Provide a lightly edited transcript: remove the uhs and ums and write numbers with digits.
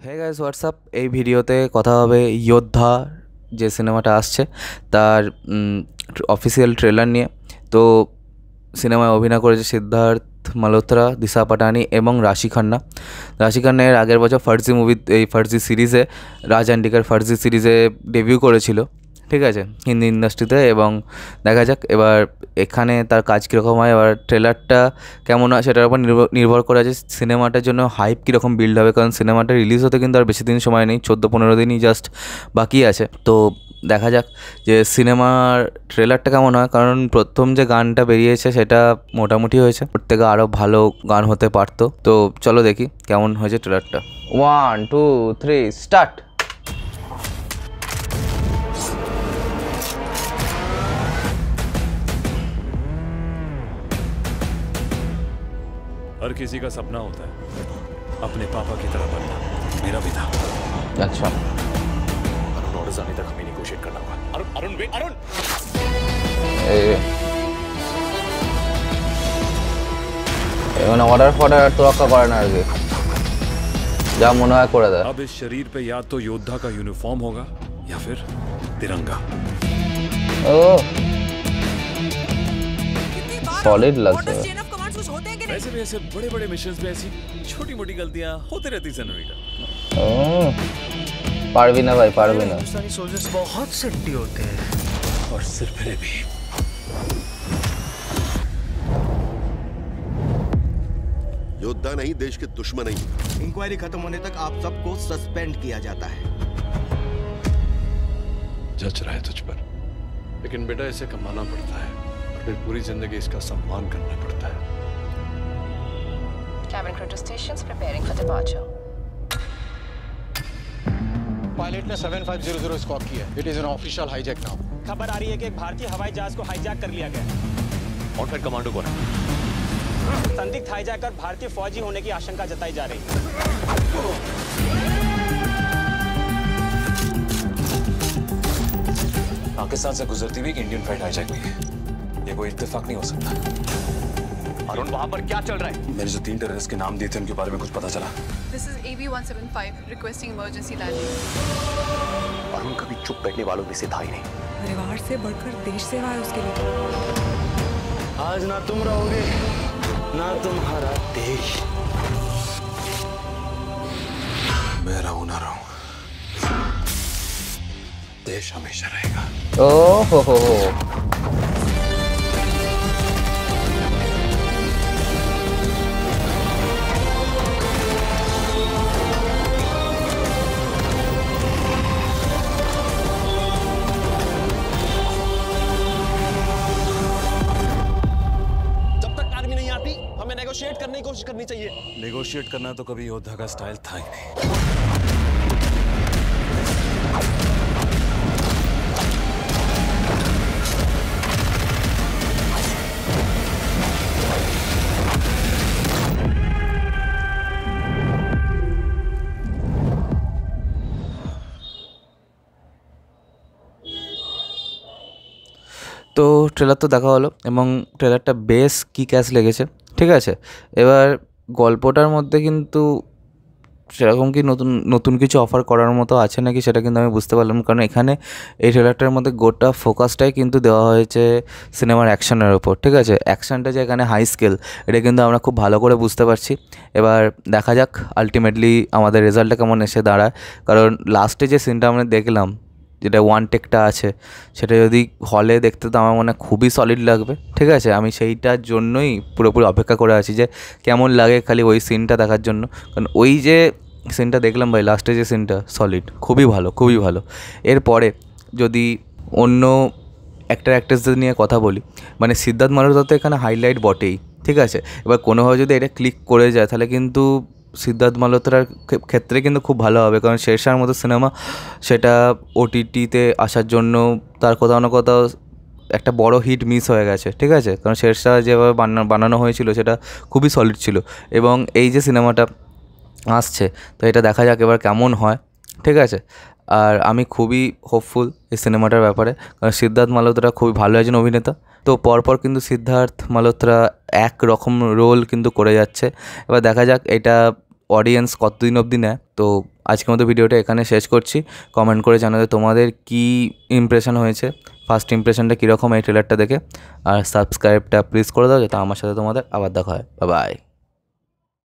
Hey guys WhatsApp. এই ভিডিওতে কথা হবে যোদ্ধা যে সিনেমাটা আসছে তার অফিসিয়াল ট্রেলার নিয়ে। তো সিনেমায় অভিনয় করেছে সিদ্ধার্থ মালহোত্রা, দিশা পাটানি এবং রাশি খান্না। রাশি খান্না এর আগের বছর ফার্জি মুভি, এই ফার্জি সিরিজে, রাজ অ্যান্ডিকার ফার্জি সিরিজে ডেবিউ করেছিল, ঠিক আছে, হিন্দি ইন্ডাস্ট্রিতে। এবং দেখা যাক এবার এখানে তার কাজ কীরকম হয়, এবার ট্রেলারটা কেমন হয় সেটার উপর নির্ভর করে আছে সিনেমাটার জন্য হাইপ কীরকম বিল্ড হবে। কারণ সিনেমাটা রিলিজ হতে কিন্তু আর বেশি দিন সময় নেই, 14-15 দিনই জাস্ট বাকি আছে। তো দেখা যাক যে সিনেমার ট্রেলারটা কেমন হয়। কারণ প্রথম যে গানটা বেরিয়েছে সেটা মোটামুটি হয়েছে, ওর থেকে আরও ভালো গান হতে পারতো। তো চলো দেখি কেমন হয়েছে ট্রেলারটা। 1 2 3 স্টার্ট। हर किसी का सपना होता है अपने पापा की तरह बनना। मेरा भी था। अच्छा, अरुण ऑर्डर्स आने तक हमें नेगोशिएट करना होगा। अरुण अरुण वेट अरुण। মানে অর্ডার ফর্ডার তোয়াক্কা করে না আর কি, যা মনে হয় করে দেয়। अब इस शरीर पे या तो योद्धा का यूनिफॉर्म होगा या फिर तिरंगा। ও सॉलिड लगता है। वैसे भी ऐसे बड़े बड़े मिशंस में ऐसी छोटी मोटी गलतियां होती रहती सनोरिटा। ও পারবি না ভাই, পারবি না। हिंदुस्तानी सोल्जर्स बहुत सेफ्टी होते हैं। और सिर्फ मेरे भी। योद्धा नहीं, देश के दुश्मन नहीं। इंक्वायरी खत्म होने तक आप सबको सस्पेंड किया जाता है। जज रहा है तुझ पर, लेकिन बेटा इसे कमाना पड़ता है और फिर पूरी जिंदगी इसका सम्मान करना पड़ता है। Cabin crew to stations preparing for departure. Pilot ने 7500 स्कॉट किया है। It is an official hijack now. खबर आ रही है कि एक भारतीय हवाई जहाज को हाईजैक कर लिया गया है। और फिर कमांडो कौन है? संदिग्ध हाईजैकर भारतीय फौजी होने की आशंका जताई जा रही है। पाकिस्तान से गुजरती हुई एक इंडियन फ्लाइट हाईजैक हुई है। ये कोई इत्तेफाक नहीं हो सकता। अरुण वहां पर क्या चल रहा है? मैंने जो 3 टेररिस्ट के नाम दिए थे उनके बारे में कुछ पता चला? This is AB-175 requesting emergency landing. Arun कभी चुप बैठने वालों में से था ही नहीं। परिवार से बढ़कर देश सेवा है उसके लिए। आज ना तुम रहोगे ना तुम्हारा देश। मैं रहूं ना रहूं, देश हमेशा रहेगा। ও হো হো হো। जब तक आर्मी नहीं आती हमें नेगोशिएट करने की कोशिश करनी चाहिए। नेगोशिएट करना तो कभी योद्धा का स्टाइल था ही नहीं। তো ট্রেলার তো দেখা হলো এবং ট্রেলারটা বেশ কি ক্যাশ লেগেছে, ঠিক আছে। এবার গল্পটার মধ্যে কিন্তু সেরকম কি নতুন নতুন কিছু অফার করার মতো আছে নাকি সেটা কিন্তু আমি বুঝতে পারলাম। কারণ এখানে এই ট্রেলারটার মধ্যে গোটা ফোকাসটাই কিন্তু দেওয়া হয়েছে সিনেমার অ্যাকশনের ওপর, ঠিক আছে। অ্যাকশনটা যে এখানে হাই স্কেল এটা কিন্তু আমরা খুব ভালো করে বুঝতে পারছি। এবার দেখা যাক আলটিমেটলি আমাদের রেজাল্টটা কেমন এসে দাঁড়ায়। কারণ লাস্টে যে সিনটা আমরা দেখলাম, যেটা ওয়ান টেকটা আছে, সেটা যদি হলে দেখতে তো আমার মনে হয় খুবই সলিড লাগবে, ঠিক আছে। আমি সেইটার জন্যই পুরোপুরি অপেক্ষা করে আছি যে কেমন লাগে খালি ওই সিনটা দেখার জন্য। কারণ ওই যে সিনটা দেখলাম ভাই, লাস্টে যে সিনটা সলিড, খুবই ভালো, খুবই ভালো। এরপরে যদি অন্য অ্যাক্ট্রেসদের নিয়ে কথা বলি, মানে সিদ্ধার্থ মালহোত্রা তো এখানে হাইলাইট বটেই, ঠিক আছে। এবার কোনোভাবে যদি এটা ক্লিক করে যায় তাহলে কিন্তু সিদ্ধার্থ মালহোত্রার ক্ষেত্রে কিন্তু খুব ভালো হবে। কারণ শেরশাহর মতো সিনেমা, সেটা ওটিটিতে আসার জন্য তার কোথাও না কোথাও একটা বড় হিট মিস হয়ে গেছে, ঠিক আছে। কারণ শেরশাহ যেভাবে বানানো হয়েছিল সেটা খুবই সলিড ছিল। এবং এই যে সিনেমাটা আসছে, তো এটা দেখা যাক এবার কেমন হয়, ঠিক আছে। আর আমি খুবই হোপফুল এই সিনেমাটার ব্যাপারে, কারণ সিদ্ধার্থ মালহোত্রা খুবই ভালো একজন অভিনেতা। তো পরপর কিন্তু সিদ্ধার্থ মালহোত্রা একরকম রোল কিন্তু করে যাচ্ছে। এবার দেখা যাক এটা অডিয়েন্স কতদিন অবধি নেয়। তো আজকের মতো ভিডিওটা এখানে শেষ করছি। কমেন্ট করে জানাতে তোমাদের কী ইমপ্রেশন হয়েছে, ফার্স্ট ইমপ্রেশনটা কীরকম এই ট্রেলারটা দেখে। আর সাবস্ক্রাইবটা প্লিজ করে দাও যাতে আমার সাথে তোমাদের আবার দেখা হয়। Bye bye.